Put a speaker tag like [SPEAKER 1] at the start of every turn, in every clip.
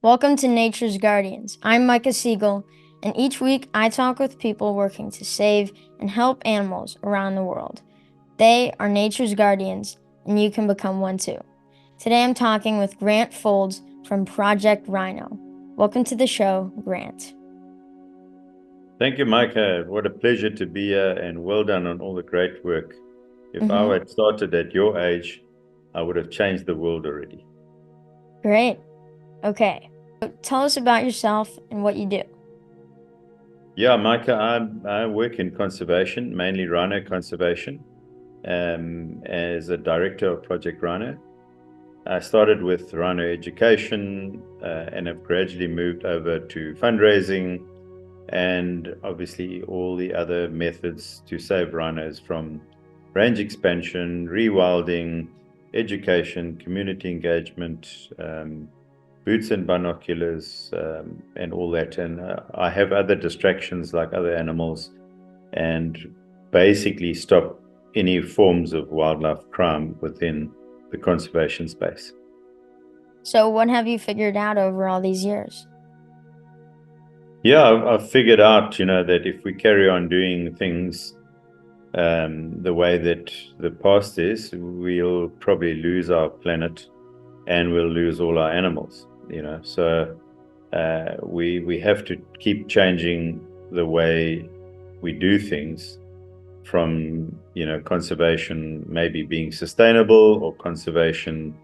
[SPEAKER 1] Welcome to Nature's Guardians. I'm Micah Siegel, and each week I talk with people working to save and help animals around the world. They are nature's guardians, and you can become one too. Today I'm talking with Grant Fowlds from Project Rhino. Welcome to the show, Grant.
[SPEAKER 2] Thank you, Micah. What a pleasure to be here, and well done on all the great work. If I had started at your age, I would have changed the world already.
[SPEAKER 1] Great. Okay. So tell us about yourself and what you do.
[SPEAKER 2] Yeah, Micah, I work in conservation, mainly rhino conservation, as a director of Project Rhino. I started with rhino education and have gradually moved over to fundraising and obviously all the other methods to save rhinos, from range expansion, rewilding, education, community engagement, boots and binoculars, and all that. And I have other distractions like other animals, and basically stop any forms of wildlife crime within the conservation space.
[SPEAKER 1] So, what have you figured out over all these years?
[SPEAKER 2] Yeah, I've figured out, that if we carry on doing things the way that the past is, we'll probably lose our planet and we'll lose all our animals, So we have to keep changing the way we do things, from, conservation maybe being sustainable, or conservation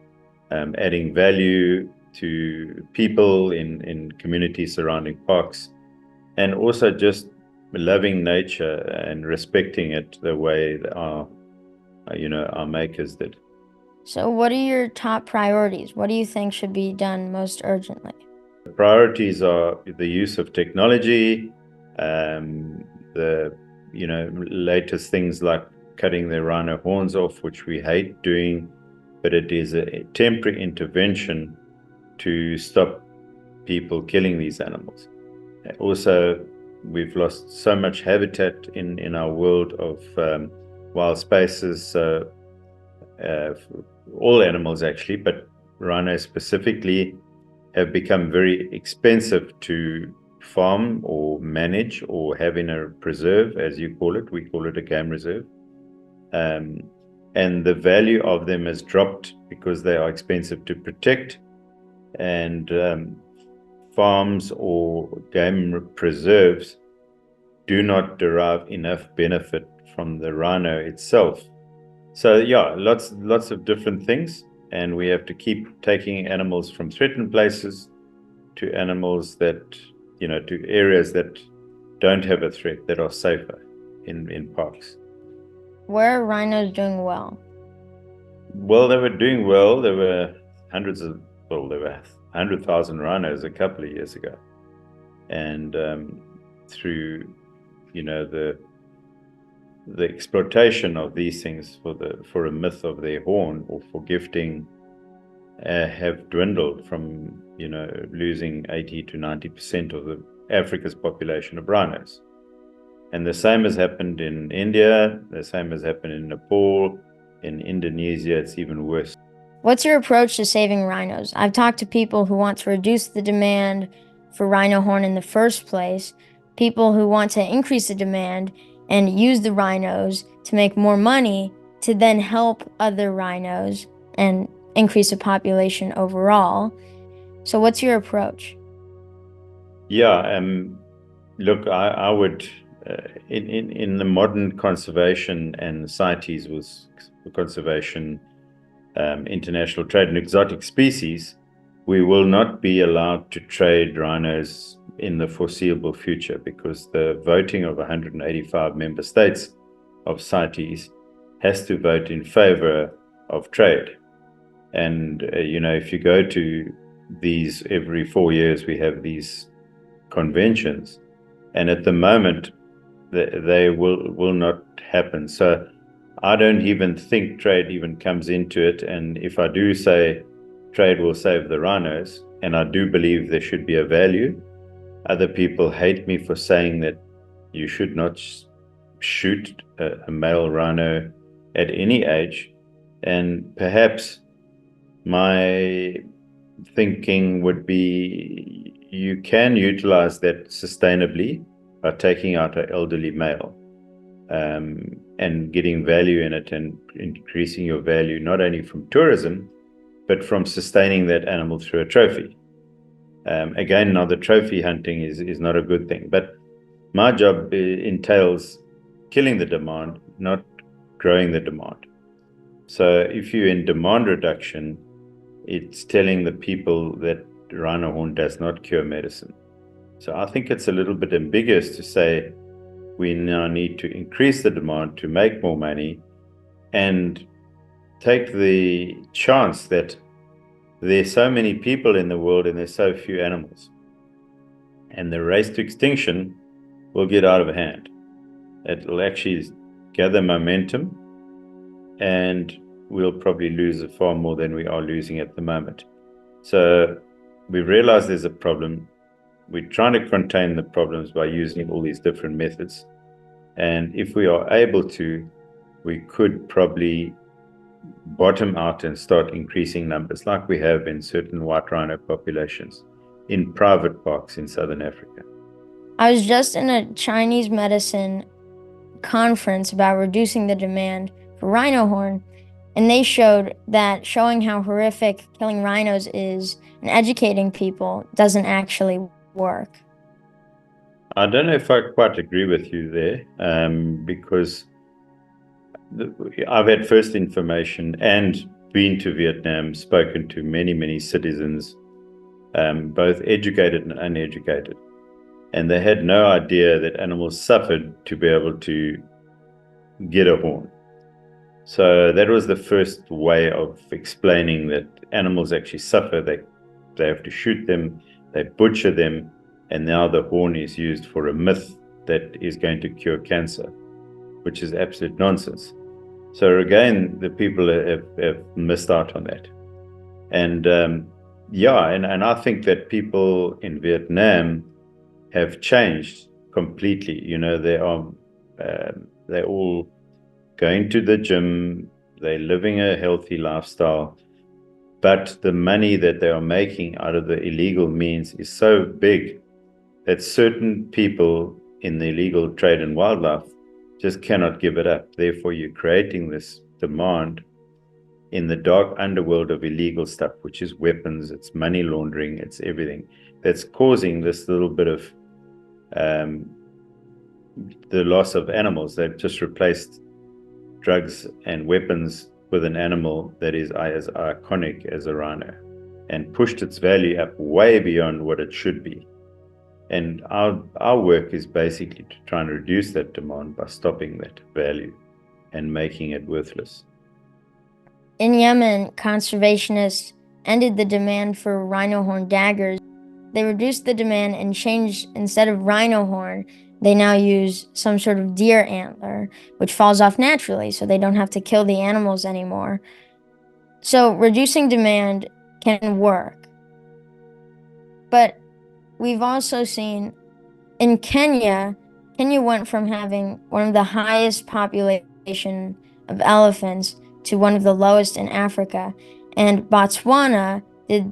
[SPEAKER 2] adding value to people in communities surrounding parks, and also just loving nature and respecting it the way that our makers did.
[SPEAKER 1] So, what are your top priorities? What do you think should be done most urgently?
[SPEAKER 2] The priorities are the use of technology, the latest things like cutting the rhino horns off, which we hate doing, but it is a temporary intervention to stop people killing these animals. Also, we've lost so much habitat in our world of wild spaces. So all animals actually, but rhinos specifically, have become very expensive to farm or manage or have in a preserve, as you call it. We call it a game reserve. And the value of them has dropped because they are expensive to protect. And farms or game preserves do not derive enough benefit from the rhino itself. So yeah, lots of different things, and we have to keep taking animals from threatened places to animals that, to areas that don't have a threat, that are safer in parks.
[SPEAKER 1] Where are rhinos doing well?
[SPEAKER 2] Well, they were doing well. There were there were 100,000 rhinos a couple of years ago, and through, the exploitation of these things for a myth of their horn or for gifting, have dwindled from, losing 80 to 90% of the Africa's population of rhinos. And the same has happened in India, the same has happened in Nepal, in Indonesia. It's even worse.
[SPEAKER 1] What's your approach to saving rhinos? I've talked to people who want to reduce the demand for rhino horn in the first place, people who want to increase the demand and use the rhinos to make more money to then help other rhinos and increase the population overall. So what's your approach?
[SPEAKER 2] Yeah, look, I would, in the modern conservation and CITES with conservation, international trade in exotic species, we will not be allowed to trade rhinos in the foreseeable future, because the voting of 185 member states of CITES has to vote in favor of trade. And, if you go to these every 4 years, we have these conventions, and at the moment they will not happen. So I don't even think trade even comes into it. And if I do say trade will save the rhinos, and I do believe there should be a value, other people hate me for saying that you should not shoot a male rhino at any age. And perhaps my thinking would be you can utilize that sustainably by taking out an elderly male and getting value in it and increasing your value not only from tourism, but from sustaining that animal through a trophy. Again, now the trophy hunting is not a good thing, but my job entails killing the demand, not growing the demand. So if you're in demand reduction, it's telling the people that rhino horn does not cure medicine. So I think it's a little bit ambiguous to say we now need to increase the demand to make more money and take the chance that there's so many people in the world and there's so few animals. And the race to extinction will get out of hand. It will actually gather momentum, and we'll probably lose far more than we are losing at the moment. So we realize there's a problem. We're trying to contain the problems by using all these different methods. And if we are able to, we could probably bottom out and start increasing numbers like we have in certain white rhino populations in private parks in southern Africa.
[SPEAKER 1] I was just in a Chinese medicine conference about reducing the demand for rhino horn, and they showed that showing how horrific killing rhinos is and educating people doesn't actually work.
[SPEAKER 2] I don't know if I quite agree with you there, because I've had first information and been to Vietnam, spoken to many, many citizens, both educated and uneducated. And they had no idea that animals suffered to be able to get a horn. So that was the first way of explaining that animals actually suffer. They have to shoot them, they butcher them, and now the horn is used for a myth that is going to cure cancer, which is absolute nonsense. So again, the people have missed out on that. And and I think that people in Vietnam have changed completely. You know, they're all going to the gym, they're living a healthy lifestyle, but the money that they are making out of the illegal means is so big that certain people in the illegal trade in wildlife just cannot give it up. Therefore, you're creating this demand in the dark underworld of illegal stuff, which is weapons, it's money laundering, it's everything, that's causing this little bit of the loss of animals. They've just replaced drugs and weapons with an animal that is as iconic as a rhino and pushed its value up way beyond what it should be. And our work is basically to try and reduce that demand by stopping that value and making it worthless.
[SPEAKER 1] In Yemen, conservationists ended the demand for rhino horn daggers. They reduced the demand and changed, instead of rhino horn, they now use some sort of deer antler, which falls off naturally, so they don't have to kill the animals anymore. So reducing demand can work. But we've also seen in Kenya went from having one of the highest population of elephants to one of the lowest in Africa. And Botswana did,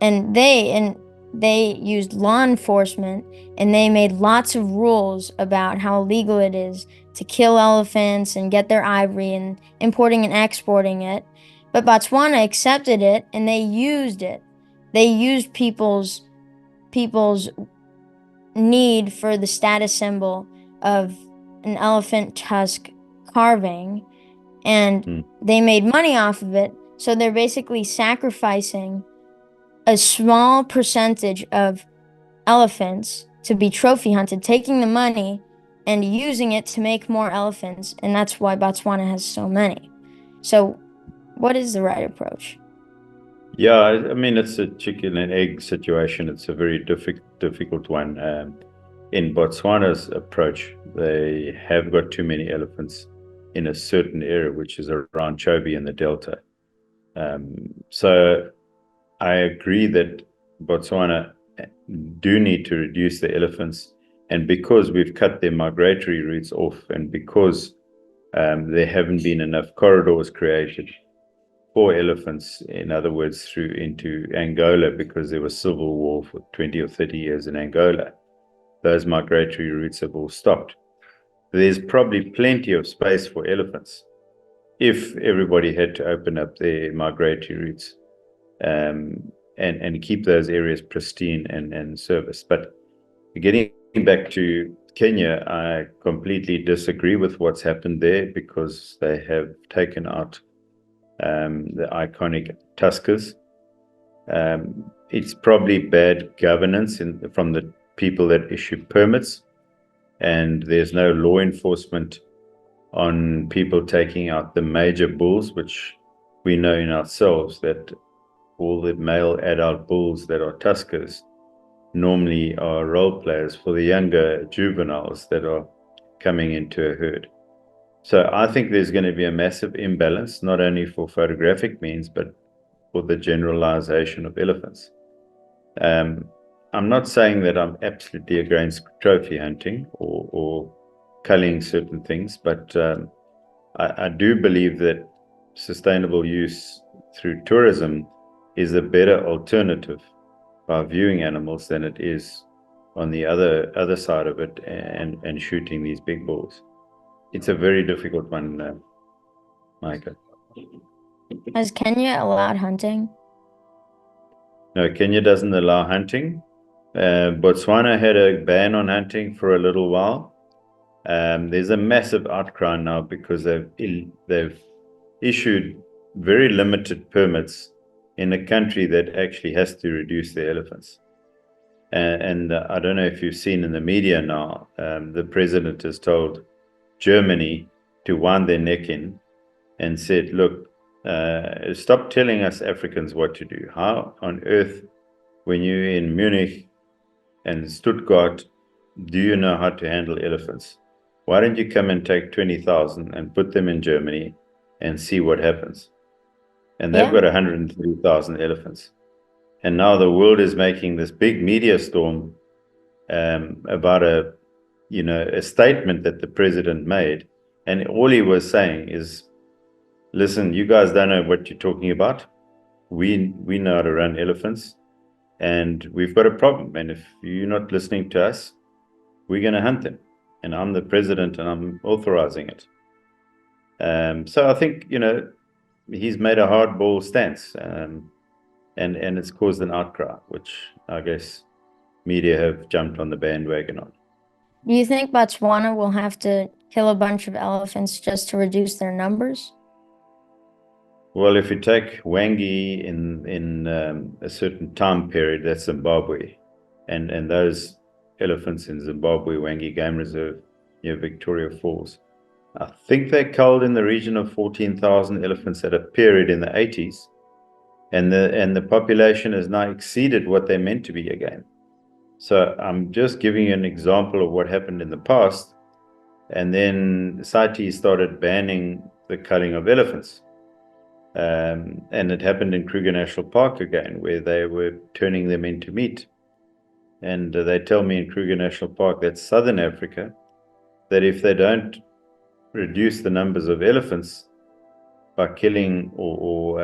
[SPEAKER 1] and they used law enforcement, and they made lots of rules about how illegal it is to kill elephants and get their ivory and importing and exporting it. But Botswana accepted it, and they used it. They used people's need for the status symbol of an elephant tusk carving, and they made money off of it. So they're basically sacrificing a small percentage of elephants to be trophy hunted, taking the money and using it to make more elephants, and that's why Botswana has so many. So what is the right approach?
[SPEAKER 2] Yeah, I mean, it's a chicken and egg situation. It's a very difficult one. In Botswana's approach, they have got too many elephants in a certain area, which is around Chobe in the Delta. So I agree that Botswana do need to reduce the elephants, and because we've cut their migratory routes off, and because there haven't been enough corridors created, for elephants, in other words, through into Angola, because there was civil war for 20 or 30 years in Angola. Those migratory routes have all stopped. There's probably plenty of space for elephants if everybody had to open up their migratory routes and keep those areas pristine and serviced. But getting back to Kenya, I completely disagree with what's happened there, because they have taken out the iconic tuskers. It's probably bad governance from the people that issue permits, and there's no law enforcement on people taking out the major bulls, which we know in ourselves that all the male adult bulls that are tuskers normally are role players for the younger juveniles that are coming into a herd. So I think there's going to be a massive imbalance, not only for photographic means, but for the generalization of elephants. I'm not saying that I'm absolutely against trophy hunting or culling certain things, but I do believe that sustainable use through tourism is a better alternative by viewing animals than it is on the other side of it and shooting these big bulls. It's a very difficult one, Micah.
[SPEAKER 1] Has Kenya allowed hunting?
[SPEAKER 2] No, Kenya doesn't allow hunting. Botswana had a ban on hunting for a little while. There's a massive outcry now because they've issued very limited permits in a country that actually has to reduce their elephants. And I don't know if you've seen in the media now, the president has told Germany to wind their neck in and said, look, stop telling us Africans what to do. How on earth, when you're in Munich and Stuttgart, do you know how to handle elephants? Why don't you come and take 20,000 and put them in Germany and see what happens? And they've got 130,000 elephants. And now the world is making this big media storm about a statement that the president made. And all he was saying is, listen, you guys don't know what you're talking about. We know how to run elephants, and we've got a problem. And if you're not listening to us, we're going to hunt them. And I'm the president, and I'm authorizing it. So I think, he's made a hardball stance, and it's caused an outcry, which I guess media have jumped on the bandwagon on.
[SPEAKER 1] Do you think Botswana will have to kill a bunch of elephants just to reduce their numbers?
[SPEAKER 2] Well, if you take Wangi in a certain time period, that's Zimbabwe, and those elephants in Zimbabwe, Wangi Game Reserve near Victoria Falls, I think they culled in the region of 14,000 elephants at a period in the 80s, and the population has now exceeded what they meant to be again. So I'm just giving you an example of what happened in the past, and then CITES started banning the culling of elephants. And it happened in Kruger National Park again, where they were turning them into meat. And they tell me in Kruger National Park, that's Southern Africa, that if they don't reduce the numbers of elephants by killing or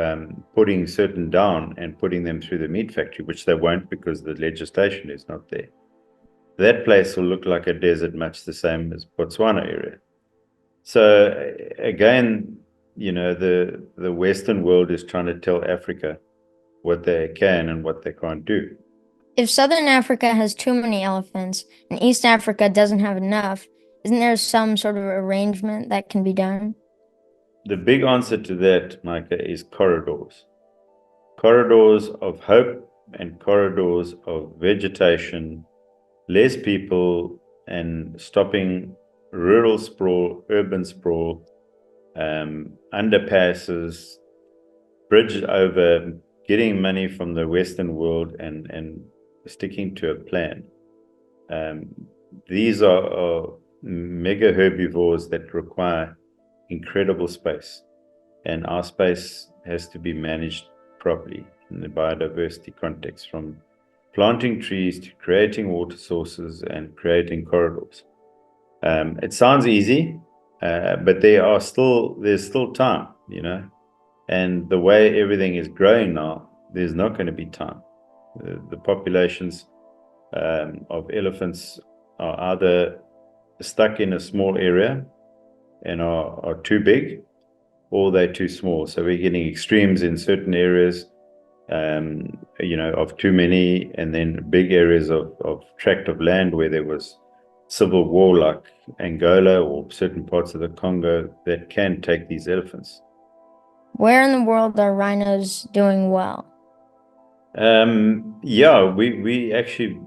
[SPEAKER 2] putting certain down and putting them through the meat factory, which they won't because the legislation is not there, that place will look like a desert, much the same as Botswana area. So again, the Western world is trying to tell Africa what they can and what they can't do.
[SPEAKER 1] If Southern Africa has too many elephants and East Africa doesn't have enough, isn't there some sort of arrangement that can be done?
[SPEAKER 2] The big answer to that, Micah, is corridors. Corridors of hope and corridors of vegetation, less people, and stopping rural sprawl, urban sprawl, underpasses, bridge over, getting money from the Western world and sticking to a plan. These are mega herbivores that require incredible space, and our space has to be managed properly in the biodiversity context, from planting trees to creating water sources and creating corridors. It sounds easy, but there's still time, And the way everything is growing now, there's not going to be time. The populations of elephants are either stuck in a small area and are too big, or they're too small. So we're getting extremes in certain areas, of too many, and then big areas of tract of land where there was civil war, like Angola or certain parts of the Congo, that can take these elephants.
[SPEAKER 1] Where in the world are rhinos doing well?
[SPEAKER 2] We actually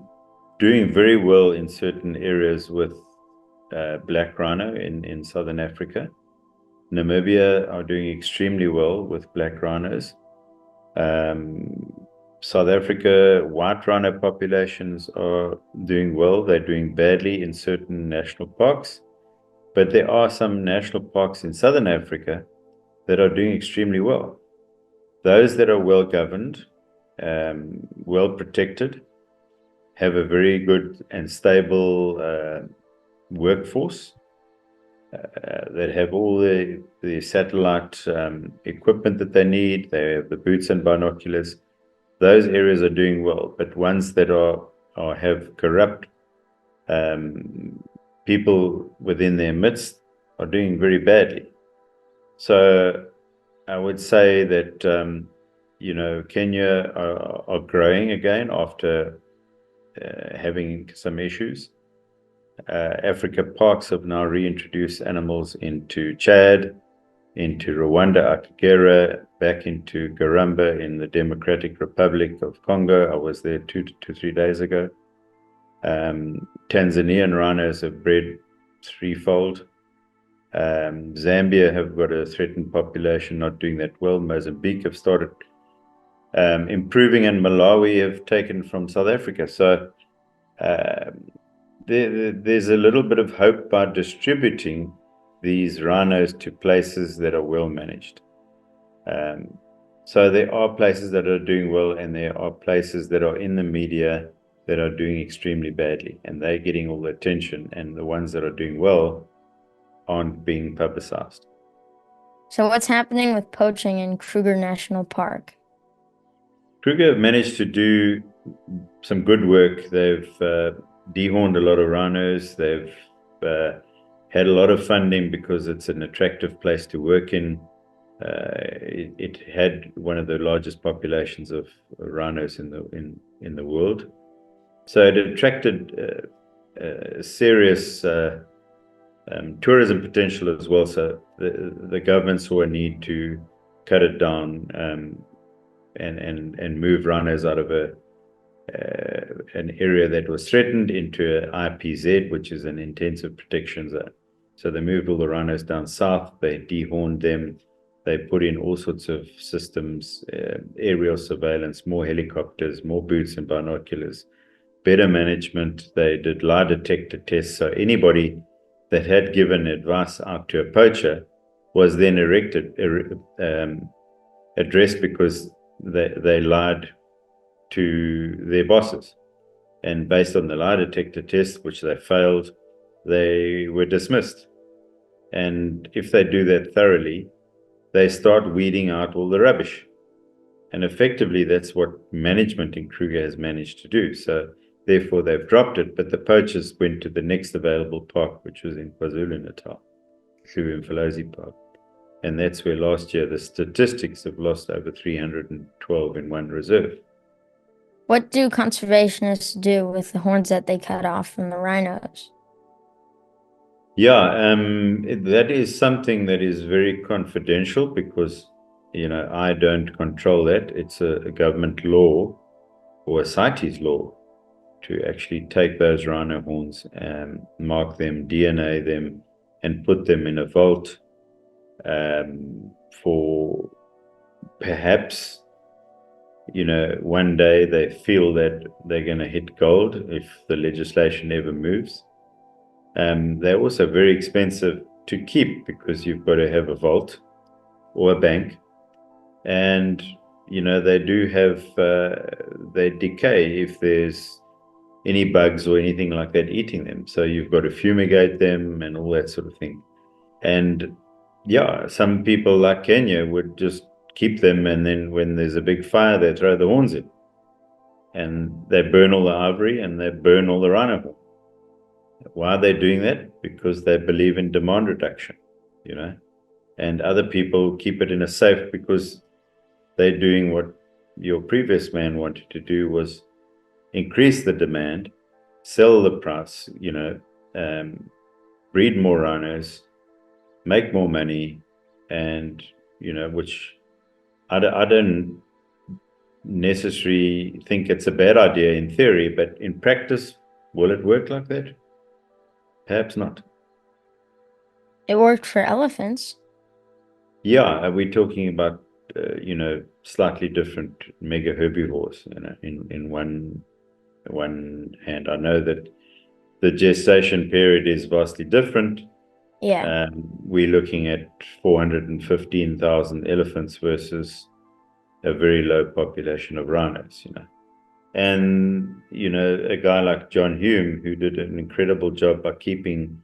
[SPEAKER 2] doing very well in certain areas with black rhino in southern Africa. Namibia are doing extremely well with black rhinos. South Africa, white rhino populations are doing well. They're doing badly in certain national parks, but there are some national parks in southern Africa that are doing extremely well. Those that are well governed, well protected, have a very good and stable workforce that have all the satellite equipment that they need. They have the boots and binoculars. Those areas are doing well, but ones that have corrupt people within their midst are doing very badly. So I would say that Kenya are growing again after having some issues. Africa parks have now reintroduced animals into Chad, into Rwanda, Akagera, back into Garamba in the Democratic Republic of Congo. I was there 2 to 3 days ago. Tanzanian rhinos have bred threefold. Zambia have got a threatened population, not doing that well. Mozambique have started improving, and Malawi have taken from South Africa. So there's a little bit of hope by distributing these rhinos to places that are well managed. So there are places that are doing well, and there are places that are in the media that are doing extremely badly, and they're getting all the attention, and the ones that are doing well aren't being publicized.
[SPEAKER 1] So what's happening with poaching in Kruger National Park?
[SPEAKER 2] Kruger managed to do some good work. They've dehorned a lot of rhinos. They've had a lot of funding because it's an attractive place to work in. It had one of the largest populations of rhinos in the world, so it attracted serious tourism potential as well. So the government saw a need to cut it down and move rhinos out of an area that was threatened into an IPZ, which is an intensive protection zone. So they moved all the rhinos down south. They dehorned them. They put in all sorts of systems, aerial surveillance, more helicopters, more boots and binoculars, better management. They did lie detector tests. So anybody that had given advice out to a poacher was then addressed because they lied to their bosses. And based on the lie detector test, which they failed, they were dismissed. And if they do that thoroughly, they start weeding out all the rubbish. And effectively, that's what management in Kruger has managed to do. So therefore, they've dropped it, but the poachers went to the next available park, which was in KwaZulu-Natal, Mfolozi Park. And that's where last year the statistics have lost over 312 in one reserve.
[SPEAKER 1] What do conservationists do with the horns that they cut off from the rhinos?
[SPEAKER 2] Yeah, that is something that is very confidential because, I don't control that. It's a government law or a CITES law to actually take those rhino horns and mark them, DNA them, and put them in a vault for perhaps, one day they feel that they're going to hit gold if the legislation ever moves. They're also very expensive to keep because you've got to have a vault or a bank. And, they do have, they decay if there's any bugs or anything like that eating them. So you've got to fumigate them and all that sort of thing. And yeah, some people like Kenya would just keep them, and then when there's a big fire, they throw the horns in. And they burn all the ivory and they burn all the rhino horn. Why are they doing that? Because they believe in demand reduction, and other people keep it in a safe because they're doing what your previous man wanted to do, was increase the demand, sell the price, breed more rhinos, make more money, and, which I don't necessarily think it's a bad idea in theory, but in practice, will it work like that? Perhaps not.
[SPEAKER 1] It worked for elephants.
[SPEAKER 2] Yeah, we're talking about slightly different mega herbivores. In one hand, I know that the gestation period is vastly different.
[SPEAKER 1] Yeah.
[SPEAKER 2] We're looking at 415,000 elephants versus a very low population of rhinos. And a guy like John Hume, who did an incredible job by keeping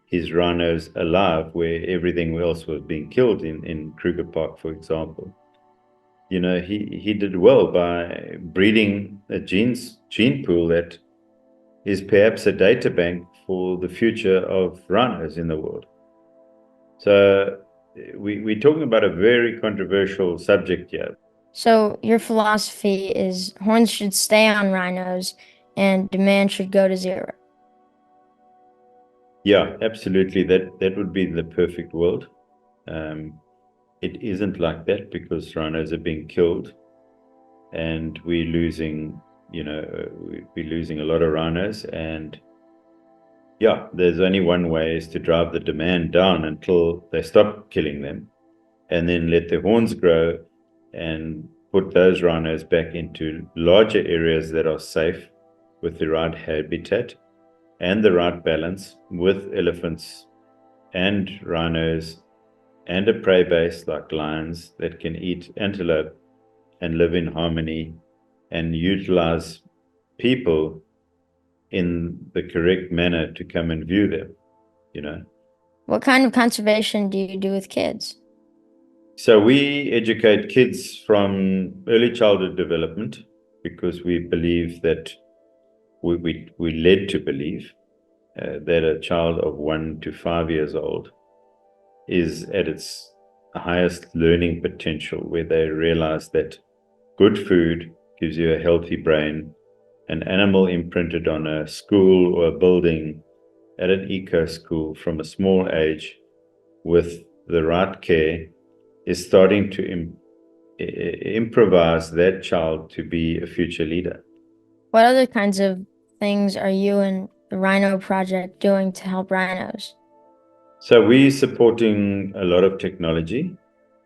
[SPEAKER 2] his rhinos alive where everything else was being killed in Kruger Park, for example. He did well by breeding a gene pool that is perhaps a data bank for the future of rhinos in the world. So we're talking about a very controversial subject here.
[SPEAKER 1] So your philosophy is horns should stay on rhinos and demand should go to zero.
[SPEAKER 2] Yeah, absolutely. That would be the perfect world. It isn't like that because rhinos are being killed, and we're losing a lot of rhinos. And yeah, there's only one way, is to drive the demand down until they stop killing them, and then let the horns grow and put those rhinos back into larger areas that are safe with the right habitat and the right balance, with elephants and rhinos and a prey base like lions that can eat antelope and live in harmony and utilize people in the correct manner to come and view them.
[SPEAKER 1] What kind of conservation do you do with kids?
[SPEAKER 2] So we educate kids from early childhood development, because we believe that we're led to believe that a child of 1 to 5 years old is at its highest learning potential, where they realize that good food gives you a healthy brain. An animal imprinted on a school or a building at an eco school from a small age with the right care is starting to improvise that child to be a future leader.
[SPEAKER 1] What other kinds of things are you and the Rhino Project doing to help rhinos?
[SPEAKER 2] So we're supporting a lot of technology.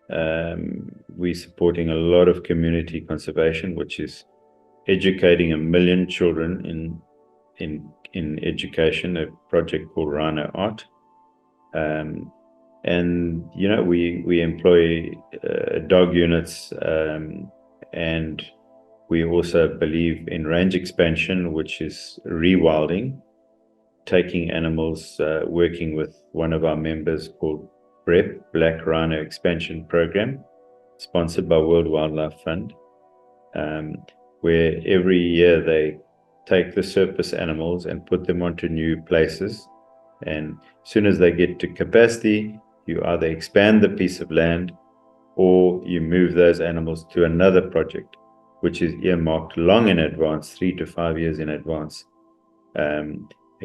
[SPEAKER 2] We're supporting a lot of community conservation, which is educating 1 million children in education, a project called Rhino Art. And we employ dog units, and we also believe in range expansion, which is rewilding, taking animals, working with one of our members called BREP, Black Rhino Expansion Program, sponsored by World Wildlife Fund, where every year they take the surplus animals and put them onto new places. And as soon as they get to capacity, you either expand the piece of land or you move those animals to another project, which is earmarked long in advance, 3 to 5 years in advance,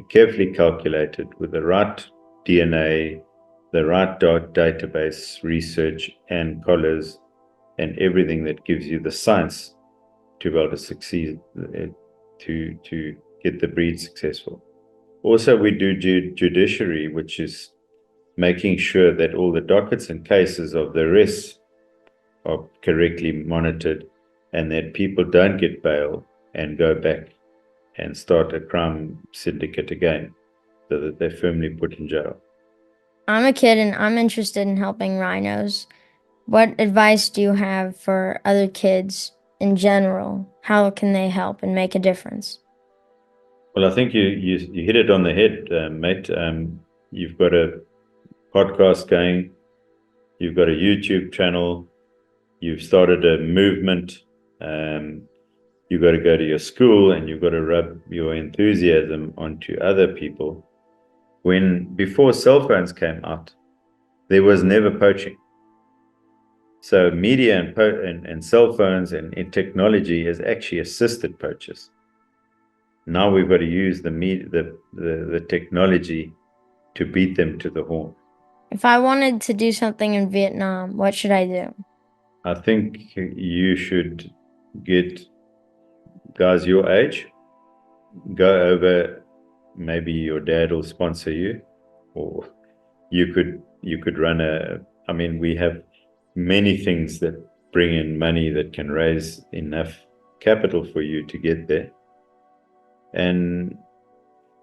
[SPEAKER 2] carefully calculated with the right DNA, the right database research and collars, and everything that gives you the science to be able to succeed, to get the breed successful. Also, we do judiciary, which is making sure that all the dockets and cases of the arrests are correctly monitored, and that people don't get bail and go back and start a crime syndicate again, so that they're firmly put in jail.
[SPEAKER 1] I'm a kid and I'm interested in helping rhinos. What advice do you have for other kids in general? How can they help and make a difference?
[SPEAKER 2] Well, I think you hit it on the head, mate. You've got a podcast going, you've got a YouTube channel, you've started a movement. You've got to go to your school and you've got to rub your enthusiasm onto other people. When before cell phones came out, there was never poaching. So media and cell phones and technology has actually assisted poachers. Now we've got to use the technology to beat them to the horn.
[SPEAKER 1] If I wanted to do something in Vietnam, what should I do?
[SPEAKER 2] I think you should get guys your age, go over, maybe your dad will sponsor you, or you could run I mean, we have many things that bring in money that can raise enough capital for you to get there. And,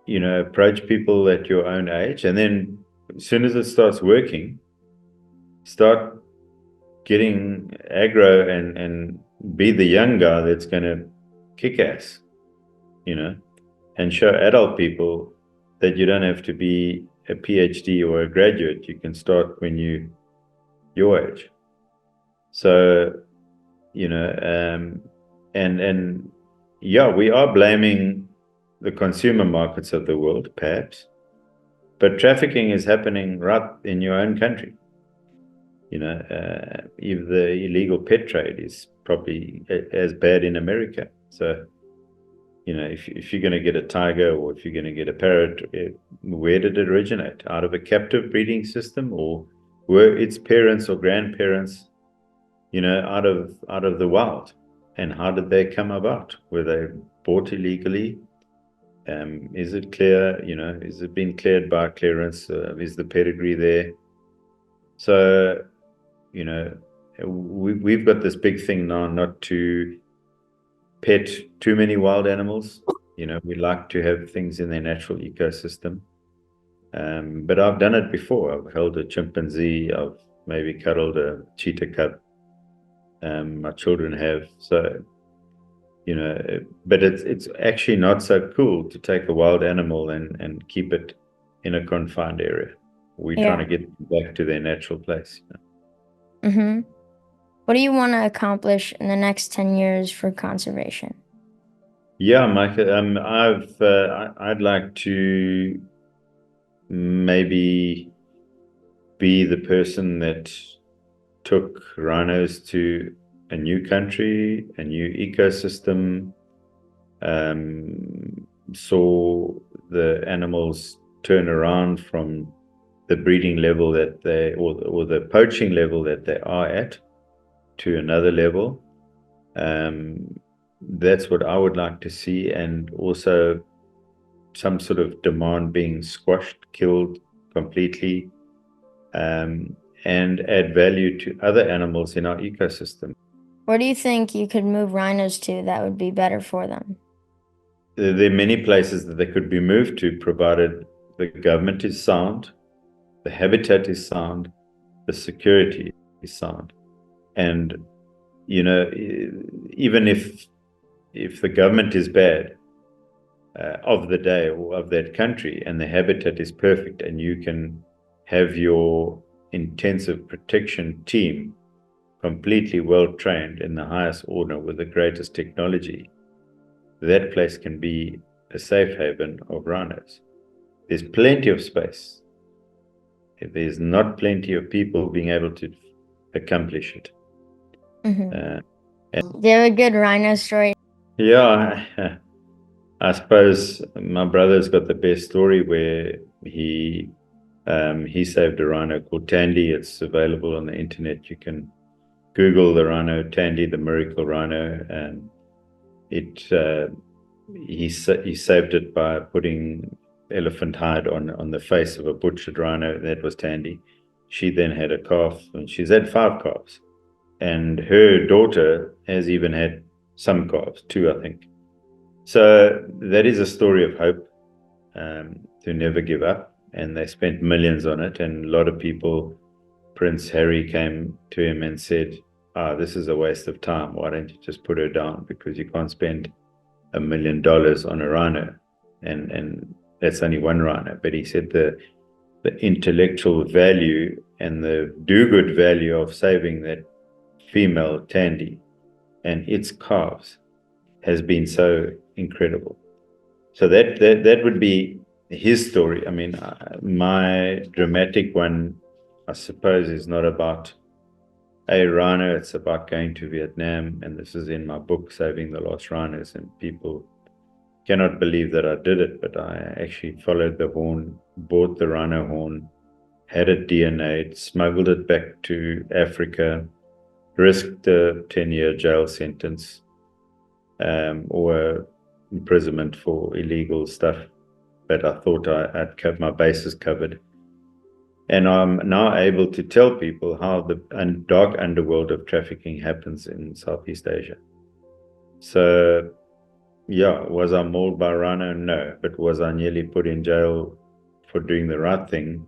[SPEAKER 2] approach people at your own age. And then as soon as it starts working, start getting aggro and be the young guy that's going to kick ass, and show adult people that you don't have to be a PhD or a graduate. You can start when your age. So, and yeah, we are blaming the consumer markets of the world, perhaps, but trafficking is happening right in your own country. If the illegal pet trade is probably as bad in America. So, if you're going to get a tiger or if you're going to get a parrot, where did it originate? Out of a captive breeding system, or were its parents or grandparents, out of the wild? And how did they come about? Were they bought illegally? Is it clear? Is it been cleared by clearance? Is the pedigree there? So, we've got this big thing now not to pet too many wild animals. We like to have things in their natural ecosystem. But I've done it before. I've held a chimpanzee. I've maybe cuddled a cheetah cub. My children have. So, but it's actually not so cool to take a wild animal and keep it in a confined area. We're trying to get back to their natural place.
[SPEAKER 1] Mm-hmm. What do you want to accomplish in the next 10 years for conservation?
[SPEAKER 2] Yeah, Mike, I'd like to maybe be the person that took rhinos to a new country, a new ecosystem, saw the animals turn around from the breeding level that or the poaching level that they are at to another level. That's what I would like to see, and also some sort of demand being squashed, killed completely, and add value to other animals in our ecosystem.
[SPEAKER 1] Where do you think you could move rhinos to that would be better for them?
[SPEAKER 2] There are many places that they could be moved to, provided the government is sound, the habitat is sound, the security is sound. And, even if the government is bad of the day or of that country, and the habitat is perfect, and you can have your intensive protection team completely well trained in the highest order with the greatest technology, that place can be a safe haven of rhinos. There's plenty of space. There's not plenty of people being able to accomplish it.
[SPEAKER 1] Mm-hmm. Do you have a good rhino story?
[SPEAKER 2] Yeah, I suppose my brother's got the best story where he saved a rhino called Tandy. It's available on the internet. You can Google the rhino Tandy, the miracle rhino, and he saved it by putting elephant hide on the face of a butchered rhino. That was Tandy. She then had a calf, and she's had 5 calves, and her daughter has even had some calves, 2, I think. So that is a story of hope, to never give up. And they spent millions on it, and a lot of people, Prince Harry came to him and said, this is a waste of time. Why don't you just put her down? Because you can't spend $1 million on a rhino, and that's only one rhino. But he said the intellectual value and the do-good value of saving that female Tandy and its calves has been so incredible. So that would be his story. I mean, my dramatic one, I suppose, is not about a rhino. It's about going to Vietnam, and this is in my book, Saving the Last Rhinos, and people cannot believe that I did it, but I actually followed the horn, bought the rhino horn, had it DNA'd, smuggled it back to Africa, risked a 10-year jail sentence, or imprisonment for illegal stuff, but I thought I'd kept my bases covered. And I'm now able to tell people how the dark underworld of trafficking happens in Southeast Asia. So, yeah, was I mauled by rhino? No. But was I nearly put in jail for doing the right thing?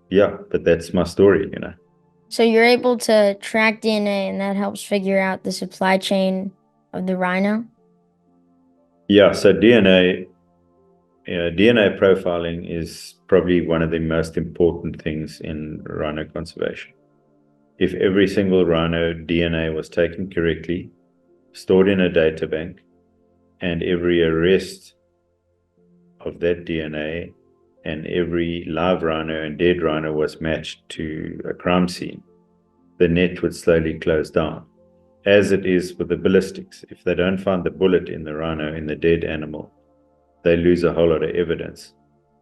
[SPEAKER 2] Yeah, but that's my story, you know.
[SPEAKER 1] So you're able to track DNA, and that helps figure out the supply chain of the rhino?
[SPEAKER 2] Yeah, so DNA profiling is probably one of the most important things in rhino conservation. If every single rhino DNA was taken correctly, stored in a data bank, and every arrest of that DNA and every live rhino and dead rhino was matched to a crime scene, the net would slowly close down. As it is with the ballistics, if they don't find the bullet in the rhino, in the dead animal, they lose a whole lot of evidence.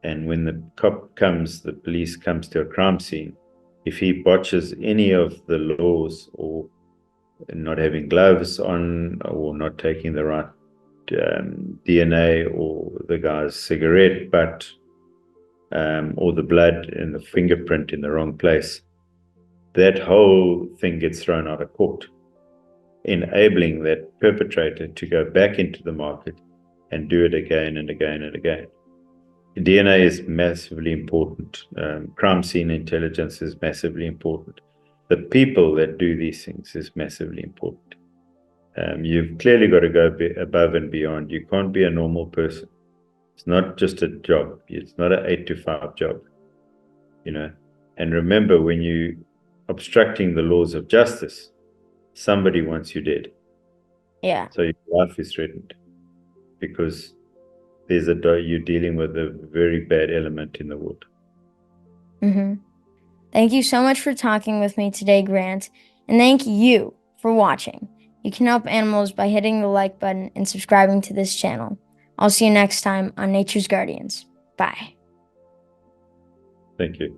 [SPEAKER 2] And when the cop comes, the police comes to a crime scene, if he botches any of the laws, or not having gloves on, or not taking the right DNA, or the guy's cigarette butt, or the blood and the fingerprint in the wrong place, that whole thing gets thrown out of court, enabling that perpetrator to go back into the market and do it again and again and again. DNA is massively important. Crime scene intelligence is massively important. The people that do these things is massively important. You've clearly got to go above and beyond. You can't be a normal person. It's not just a job. It's not an 8 to 5 job, you know. And remember, when you obstructing the laws of justice, somebody wants you dead.
[SPEAKER 1] Yeah.
[SPEAKER 2] So your life is threatened because you're dealing with a very bad element in the world.
[SPEAKER 1] Mm-hmm. Thank you so much for talking with me today, Grant. And thank you for watching. You can help animals by hitting the like button and subscribing to this channel. I'll see you next time on Nature's Guardians. Bye.
[SPEAKER 2] Thank you.